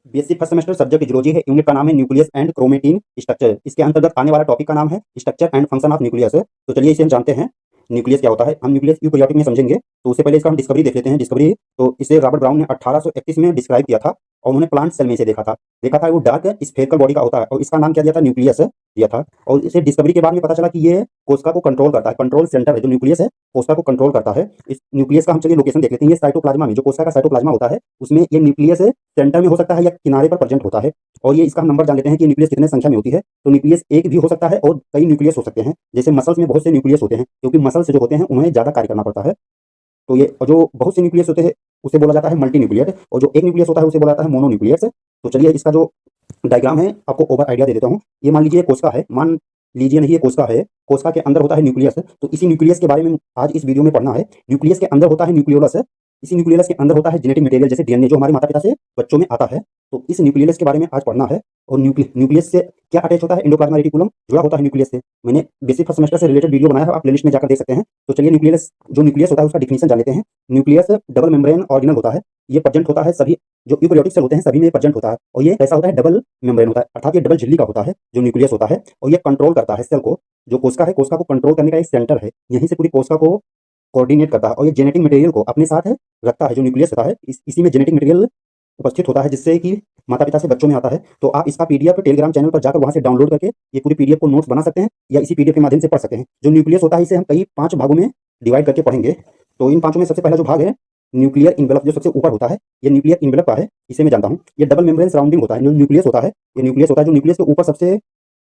BSc first semester subject zoology है। Unit का नाम है न्यूक्लियस एंड क्रोमेटिन स्ट्रक्चर। इसके अंतर्गत आने वाला टॉपिक का नाम है structure and function of nucleus. तो चलिए इसे हम जानते हैं न्यूक्लियस क्या होता है। हम न्यूक्लियस यूकेरियोटिक में समझेंगे, तो उससे पहले इसका हम डिस्कवरी देख लेते हैं। डिस्कवरी तो इसे रॉबर्ट ब्राउन ने 1831 में डिस्क्राइब किया था और उन्होंने प्लांट सेल में इसे देखा था वो डार्क स्फेरिकल बॉडी का होता है और इसका नाम क्या दिया था, न्यूक्लियस दिया था। और इसे डिस्कवरी के बाद में पता चला कि ये कोशिका को कंट्रोल करता है, कंट्रोल सेंटर है जो न्यूक्लियस है, कोशिका को कंट्रोल करता है। इस न्यूक्लियस का हम चलिए लोकेशन देख लेते हैं। ये साइटोप्लाज्मा में, जो कोशिका का साइटोप्लाज्मा होता है उसमें ये न्यूक्लियस सेंटर में हो सकता है या किनारे पर प्रेजेंट होता है। और ये इसका हम नंबर जान लेते हैं कि न्यूक्लियस कितने संख्या में होती है। तो न्यूक्लियस एक भी हो सकता है और कई न्यूक्लियस हो सकते हैं। जैसे मसल्स में बहुत से न्यूक्लियस होते हैं, क्योंकि मसल्स जो होते हैं उन्हें ज्यादा कार्य करना पड़ता है। तो ये जो बहुत से न्यूक्लियस होते हैं उसे बोला जाता है मल्टी न्यूक्लियट, और जो एक न्यूक्लियस होता है उसे बोला जाता है मोनो न्यूक्लियस। तो चलिए इसका जो डायग्राम है आपको ओवर आइडिया दे देता हूँ। ये मान लीजिए कोशिका है, मान लीजिए नहीं ये कोशिका है, कोशिका के अंदर होता है न्यूक्लियस। तो इसी न्यूक्लियस के बारे में आज इस वीडियो में पढ़ना है। न्यूक्लियस के अंदर होता है न्यूक्लियोलस, इसी न्यूक्लियस के अंदर होता है जेनेटिक मटेरियल, जैसे डीएनए जो हमारे माता पिता से बच्चों में आता है। तो इस न्यूक्लियस के बारे में आज पढ़ना है। और न्यूक्लियस से क्या अटैच होता है, एंडोप्लाज्मा रेटिकुलम जुड़ा होता है न्यूक्लियस से। मैंने बेसिक फर्स्ट सेमेस्टर से रिलेटेड वीडियो बनाया है, आप प्लेलिस्ट में जाकर देख सकते हैं। तो चलिए जो न्यूक्लियस होता है उसका डिफिनेशन जान लेते हैं। न्यूक्लियस डबल मेम्ब्रेन ऑर्गेनल होता है। ये प्रेजेंट होता है सभी जो यूकेरियोटिक सेल होते हैं सभी में प्रेजेंट होता है। और ये कैसा होता है, डबल मेम्ब्रेन होता है, अर्थात ये डबल झिल्ली का होता है जो न्यूक्लियस होता है। और ये कंट्रोल करता है सेल को, जो कोशिका है कोशिका को कंट्रोल करने का एक सेंटर है। यहीं से पूरी कोशिका को कोऑर्डिनेट करता है और ये जेनेटिक मटेरियल को अपने साथ रखता है। जो न्यूक्लियस होता है इसी में जेनेटिक मटेरियल उपस्थित होता है, जिससे कि माता पिता से बच्चों में आता है। तो आप इसका पीडीएफ टेलीग्राम चैनल पर जाकर वहां से डाउनलोड करके ये पूरी पीडीएफ को नोट्स बना सकते हैं या इसी पीडीएफ के माध्यम से पढ़ सकते हैं। जो न्यूक्लियस होता है इसे हम कई 5 भागों में डिवाइड करके पढ़ेंगे। तो इन 5 में सबसे पहला जो भाग है न्यूक्लियर इन्वेलप, जो सबसे ऊपर होता है, ये न्यूक्लियर इन्वेलप का है, इसे मैं जानता हूँ। ये डबल मेम्ब्रेन सराउंडिंग होता है जो न्यूक्लियस होता है। ये न्यूक्लियस होता है जो न्यूक्लियस के ऊपर सबसे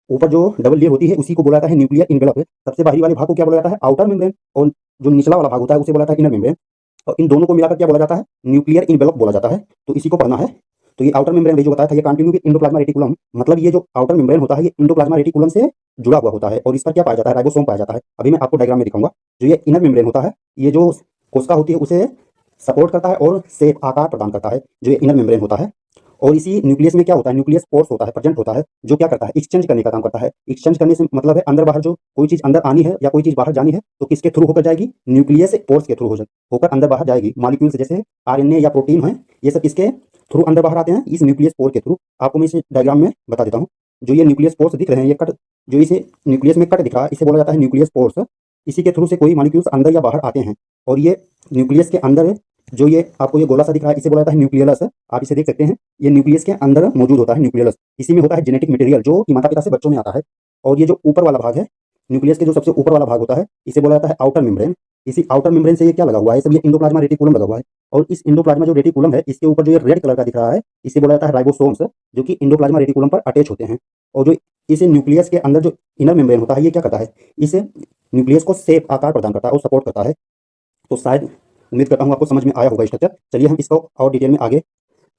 ऊपर जो डबल लेयर होती है उसी को बोला जाता है न्यूक्लियर इन्वेलप। सबसे बाहरी वाले भाग को क्या बोला जाता है, आउटर मेम्ब्रेन, और जो निचला वाला भाग होता है उसे बोला जाता है इनर मेम्ब्रेन। और इन दोनों को मिलाकर क्या बोला जाता है, न्यूक्लियर इन्वेलप बोला जाता है। तो इसी को पढ़ना है। तो ये आउटर मेम्ब्रेन जो बताया था, ये कंटिन्यू विद एंडोप्लाज्मा रेटिकुलम, मतलब ये जो आउटर मेम्ब्रेन होता है ये एंडोप्लाज्मा रेटिकुलम से जुड़ा हुआ होता है और इस पर क्या पाया जाता है, राइबोसोम पाया जाता है। अभी मैं आपको डायग्राम में दिखाऊंगा। जो ये इनर मेम्ब्रेन होता है, ये जो कोशिका होती है उसे सपोर्ट करता है और शेप आकार प्रदान करता है, जो ये इनर मेम्ब्रेन होता है। और इसी न्यूक्लियस में क्या होता है, न्यूक्लियस पोर्स होता है, प्रेजेंट होता है, जो क्या करता है, एक्सचेंज करने का काम करता है। एक्सचेंज करने से मतलब है अंदर बाहर, जो कोई चीज अंदर आनी है या कोई चीज बाहर जानी है तो किसके थ्रू होकर जाएगी, न्यूक्लियस पोर्स के थ्रू होकर अंदर बाहर जाएगी। मॉलिक्यूल्स जैसे आरएनए या प्रोटीन है, ये सब किसके थ्रू अंदर बाहर आते हैं, इस न्यूक्लियस पोर के थ्रू। आपको मैं इस डायग्राम में बता देता हूँ। जो ये न्यूक्लियस पोर्स दिख रहे हैं, ये कट, जो इसे न्यूक्लियस में कट दिख रहा है इसे बोला जाता है न्यूक्लियस पोर्स। इसी के थ्रू से कोई मॉलिक्यूल्स अंदर या बाहर आते हैं। और ये न्यूक्लियस के अंदर जो ये आपको ये गोला सा दिख रहा है इसे बोला जाता है न्यूक्लियस। आप इसे देख सकते हैं, ये न्यूक्लियस के अंदर मौजूद होता है न्यूक्लियस। इसी में होता है जेनेटिक मटेरियल जो कि माता पिता से बच्चों में आता है। और ये जो ऊपर वाला भाग है न्यूक्लियस के, जो सबसे ऊपर वाला भाग होता है इसे बोला जाता है आउटर मेम्ब्रेन। इसी आउटर मेम्ब्रेन से ये क्या लगा हुआ है, सब ये एंडोप्लाज्मा रेटिकुलम लगा हुआ है। और इस एंडोप्लाज्मा जो रेटिकुलम है इसके ऊपर जो ये रेड कलर का दिख रहा है इसे बोला जाता है राइबोसोम्स, जो कि एंडोप्लाज्मा रेटिकुलम पर अटैच होते हैं। और जो इस न्यूक्लियस के अंदर जो इनर मेम्ब्रेन होता है ये क्या करता है, इस न्यूक्लियस को शेप आकार प्रदान करता है और सपोर्ट करता है। तो शायद उम्मीद करता हूँ आपको समझ में आया होगा स्ट्रक्चर। चलिए हम इसको और डिटेल में आगे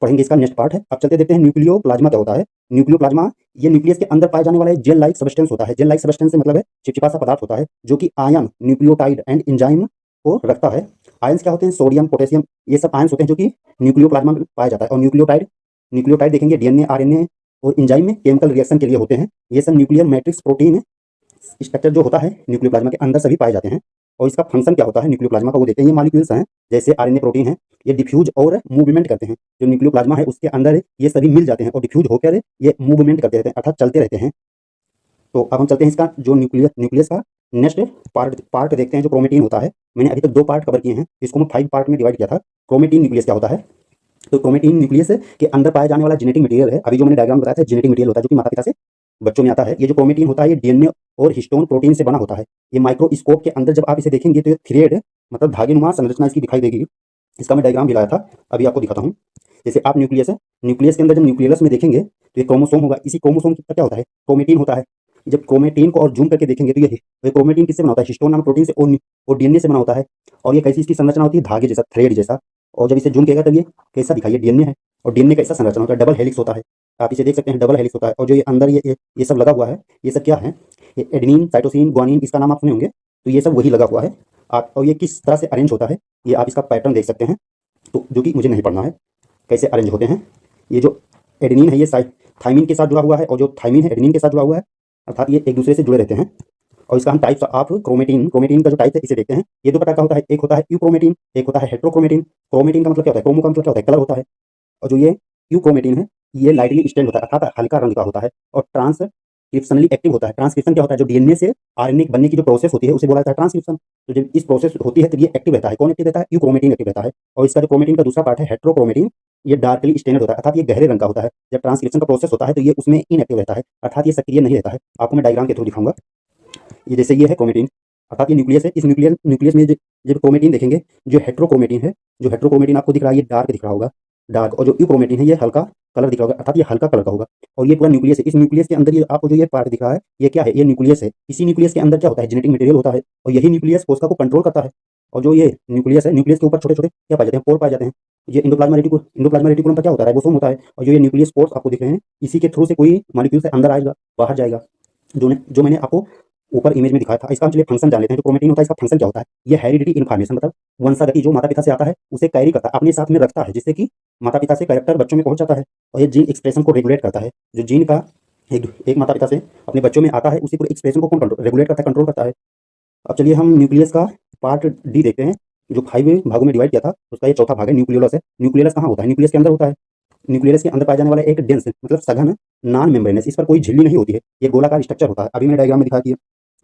पढ़ेंगे, इसका नेक्स्ट पार्ट है। अब चलते देखते हैं न्यूक्लियोप्लाज्मा क्या होता है। न्यूक्लियोप्लाज्मा ये न्यूक्लियस के अंदर पाए जाने वाला जेल लाइक सब्सटेंस होता है। जेल लाइक सब्सटेंस से मतलब है चिपचिपा सा पदार्थ होता है, जो कि आयन, न्यूक्लियोटाइड एंड एंजाइम को रखता है। आयंस क्या होते हैं, सोडियम, पोटेशियम, ये सब आयंस होते हैं जो कि न्यूक्लियोप्लाज्मा में पाया जाता है। और न्यूक्लियोटाइड देखेंगे डीएनए, आरएनए और एंजाइम में केमिकल रिएक्शन के लिए होते हैं। ये सब न्यूक्लियर मैट्रिक्स प्रोटीन स्ट्रक्चर जो होता है न्यूक्लियोप्लाज्मा के अंदर सभी पाए जाते हैं। और इसका फंक्शन क्या होता है न्यूक्लियोप्लाज्मा का वो देखते हैं। ये मॉलिक्यूल्स हैं जैसे आरएनए, प्रोटीन है, ये डिफ्यूज और मूवमेंट करते हैं। जो न्यूक्लियोप्लाज्मा है उसके अंदर ये सभी मिल जाते हैं और डिफ्यूज होकर ये मूवमेंट करते रहते हैं, अर्थात चलते रहते हैं। तो अब हम चलते हैं इसका जो न्यूक्लियस का नेक्स्ट पार्ट देखते हैं, जो क्रोमेटिन होता है। मैंने अभी तक 2 पार्ट कवर किए हैं, इसको मैं 5 पार्ट में डिवाइड किया था। क्रोमेटिन न्यूक्लियस क्या होता है, तो क्रोमेटिन न्यूक्लियस के अंदर पाया जाने वाला जेनेटिक मटेरियल है। अभी जो मैंने डायग्राम बताया था जेनेटिक मटेरियल होता है, जो कि माता पिता से बच्चों में आता है। ये जो क्रोमेटिन होता है ये डीएनए और हिस्टोन प्रोटीन से बना होता है। ये माइक्रोस्कोप के अंदर जब आप इसे देखेंगे तो ये थ्रेड मतलब धागेनुमा संरचना इसकी दिखाई देगी। इसका मैं डायग्राम भी लाया था, अभी आपको दिखाता हूँ। जैसे आप न्यूक्लियस है, न्यूक्लियस के अंदर जब न्यूक्लियस में देखेंगे तो ये क्रोमोसोम होगा। इसी क्रोमोसोम का क्या होता है, क्रोमेटिन होता है। जब क्रोमेटिन को और जूम करके देखेंगे तो ये क्रोमेटिन किससे बना होता है, हिस्टोन नामक प्रोटीन से और डीएनए से बना होता है। और ये कैसी इसकी संरचना होती है, धागे जैसा, थ्रेड जैसा। और जब इसे जूम किया तब ये कैसा दिखाई, डीएनए है। और डीएनए कैसा संरचना होता है, डबल हेलिक्स होता है। आप इसे देख सकते हैं, डबल हेलिक्स होता है। और जो ये अंदर ये सब लगा हुआ है, ये सब क्या है, ये एडेनिन, साइटोसिन, ग्वानिन, इसका नाम आप सुने होंगे। तो ये सब वही लगा हुआ है। आप और ये किस तरह से अरेंज होता है ये आप इसका पैटर्न देख सकते हैं। तो जो कि मुझे नहीं पढ़ना है कैसे अरेंज होते हैं। ये जो एडेनिन है ये थाइमिन के साथ जुड़ा हुआ है, और जो थाइमिन है एडेनिन के साथ जुड़ा हुआ है, अर्थात ये एक दूसरे से जुड़े रहते हैं। और इसका हम टाइप्स ऑफ क्रोमेटिन का जो टाइप है इसे देखते हैं। ये 2 प्रकार का होता है, एक होता है यूक्रोमेटिन, एक होता है हेट्रोक्रोमेटिन। क्रोमेटिन का मतलब क्या होता है, क्रोमो का मतलब क्या होता है, कलर होता है। और जो ये यूक्रोमेटिन है ये लाइटली स्टेन्ड होता है अर्थात हल्का रंग का होता है और ट्रांसक्रिप्शनली एक्टिव होता है। ट्रांसक्रिप्शन क्या होता है? जो डीएनए से आरएनए बनने की जो प्रोसेस होती है उसे बोला जाता है ट्रांसक्रिप्शन। तो जब इस प्रोसेस होती है तो ये एक्टिव रहता है। कौन एक्टिव रहता है? यूक्रोमेटिन एक्टिव रहता है। और इसका जो क्रोमेटिन का दूसरा पार्ट है हेट्रोक्रोमेटिन, ये डार्कली स्टेन्ड होता है अर्थात ये गहरे रंग का होता है। जब ट्रांसक्रिप्शन का प्रोसेस होता है तो ये उसमें इनएक्टिव रहता है अर्थात ये सक्रिय नहीं रहता है। आपको मैं डायग्राम के थ्रू दिखाऊंगा। ये जैसे ये है क्रोमेटिन अर्थात ये न्यूक्लियस है। इस न्यूक्लियस में जब क्रोमेटिन देखेंगे, जो हेट्रोक्रोमेटिन है, जो हेट्रोक्रोमेटिन आपको दिख रहा है ये डार्क दिख रहा होगा, डार्क, और जो यूक्रोमेटिन है ये हल्का कलर दिख रहा होगा अर्थात ये हल्का कलर का होगा। और ये पूरा न्यूक्लियस है। इस न्यूक्लियस के अंदर ये आपको जो ये पार्ट दिख रहा है ये क्या है? ये न्यूक्लियस है। इसी न्यूक्लियस के अंदर क्या होता है? जेनेटिक मटेरियल होता है और यही न्यूक्लियस कोशिका को कंट्रोल करता है। और जो ये न्यूक्लियस है, न्यूक्लियस के ऊपर छोटे छोटे क्या पाए जाते हैं? पोर पाए जाते हैं। ये इंडोप्लाज्मा रेटिकुलम पर क्या होता है? राइबोसोम होता है। और जो ये न्यूक्लियस पोर्स आपको दिख रहे हैं इसी के थ्रू से कोई मॉलिक्यूल से अंदर आएगा, बाहर जाएगा। जो मैंने आपको ऊपर इमेज में दिखाया था। इसका हम चलिए फंक्शन जान लेते हैं। जो क्रोमेटिन होता है इसका फंक्शन क्या होता है? ये हेरिडिटी इन्फॉर्मेशन मतलब वंशागति जो माता पिता से आता है उसे कैरी करता है, अपने साथ में रखता है, जिससे कि माता पिता से कैरेक्टर बच्चों में पहुंच जाता है। और ये जीन एक्सप्रेशन को रेगुलेट करता है। जो जीन का एक माता पिता से अपने बच्चों में आता है उसी पूरे एक्सप्रेशन को कौन रेगुलेट करता है? कंट्रोल करता है। अब चलिए हम न्यूक्लियस का पार्ट डी देखते हैं। जो 5 भागों में डिवाइड किया था उसका ये चौथा भाग है, न्यूक्लियोलस है। न्यूक्लियोलस कहाँ होता है? न्यूक्लियस के अंदर होता है। न्यूक्लियस के अंदर पाया जाने वाला एक डेंस मतलब सघन नॉन मेम्ब्रेनस, इस पर कोई झिल्ली नहीं होती है। ये गोलाकार स्ट्रक्चर होता है। अभी मैंने डायग्राम में दिखाया कि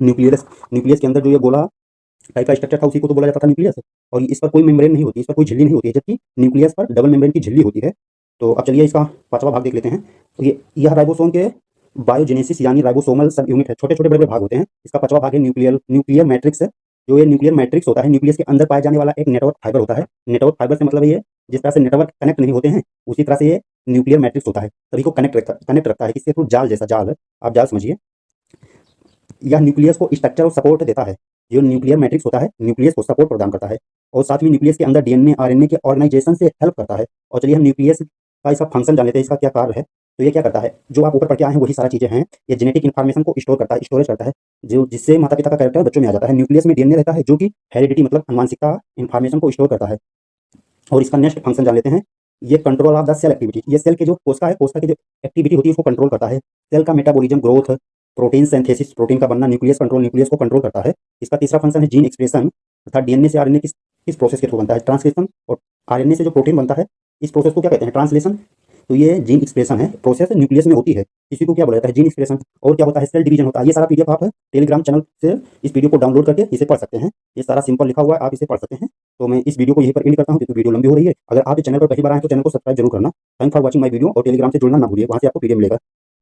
न्यूक्लियस न्यूक्लियस के अंदर जो ये गोला टाइप का स्ट्रक्चर था उसी को तो बोला जाता था न्यूक्लियस। और इस पर कोई मेम्ब्रेन नहीं होती, इस पर कोई झिल्ली नहीं होती है, जबकि न्यूक्लियस पर डबल मेम्ब्रेन की झिल्ली होती है। तो अब चलिए इसका पांचवा भाग देख लेते हैं। तो यह राइबोसोम के बायोजेनेसिस यानी राइबोसोमल सब यूनिट है। छोटे छोटे बड़े बड़े भाग होते हैं। इसका पांचवा भाग है न्यूक्लियर मैट्रिक्स है। जो ये न्यूक्लियर मैट्रिक्स होता है, न्यूक्लियस के अंदर पाए जाने वाला एक नेटवर्क फाइबर होता है। नेटवर्क फाइबर से मतलब ये जिस तरह से नेटवर्क कनेक्ट नहीं होते हैं उसी तरह से ये न्यूक्लियर मैट्रिक्स होता है, सभी को कनेक्ट रखता है। इसके थ्रू जाल जैसा, जाल आप जाल समझिए। यह न्यूक्लियस को स्ट्रक्चर और सपोर्ट देता है। जो न्यूक्लियर मैट्रिक्स होता है न्यूक्लियस को सपोर्ट प्रदान करता है और साथ में न्यूक्लियस के अंदर डीएनए आरएनए के ऑर्गेनाइजेशन से हेल्प करता है। और चलिए हम न्यूक्लियस का इसका फंक्शन जान लेते हैं, इसका क्या कार्य है। तो ये क्या करता है? जो आप ऊपर पढ़ के आए हैं वही सारा चीजें हैं। ये जेनेटिक इन्फॉर्मेशन को स्टोर करता है, स्टोरेज करता है, जो जिससे माता पिता का कैरेक्टर बच्चों में आ जाता है। न्यूक्लियस में डीएनए रहता है जो कि हेरिडिटी मतलब आनुवंशिकता इन्फॉर्मेशन को स्टोर करता है। और इसका नेक्स्ट फंक्शन जान लेते हैं। ये control of the cell activity. ये सेल के जो कोशिका है, कोशिका की जो एक्टिविटी होती है उसको कंट्रोल करता है। सेल का metabolism, growth, protein synthesis, protein का बनना, न्यूक्लियस कंट्रोल, न्यूक्लियस को कंट्रोल करता है। इसका तीसरा फंक्शन है जीन एक्सप्रेशन अर्थात डीएनए से आरएनए किस प्रोसेस के थ्रू बनता है? ट्रांसलेशन। और आरएनए से जो प्रोटीन बनता है इस प्रोसेस को क्या कहते हैं? ट्रांसलेशन। तो ये जीन एक्सप्रेशन है, प्रोसेस न्यूक्लियस में होती है, इसी को क्या बोला जाता है? Gene expression. और क्या होता है? सेल डिवीजन होता है। ये सारा पीडीएफ आप टेलीग्राम चैनल से इस वीडियो को डाउनलोड करके इसे पढ़ सकते हैं। ये सारा सिंपल लिखा हुआ है, आप इसे पढ़ सकते हैं। तो मैं इस वीडियो को यहीं पर एंड करता हूँ क्योंकि वीडियो लंबी हो रही है। अगर आप इस चैनल पर पहली बार आए तो चैनल को सब्सक्राइब जरूर करना। Thank for watching my video और टेलीग्राम से जुड़ना ना भूलिए, वहाँ से आपको पीडीएफ मिलेगा।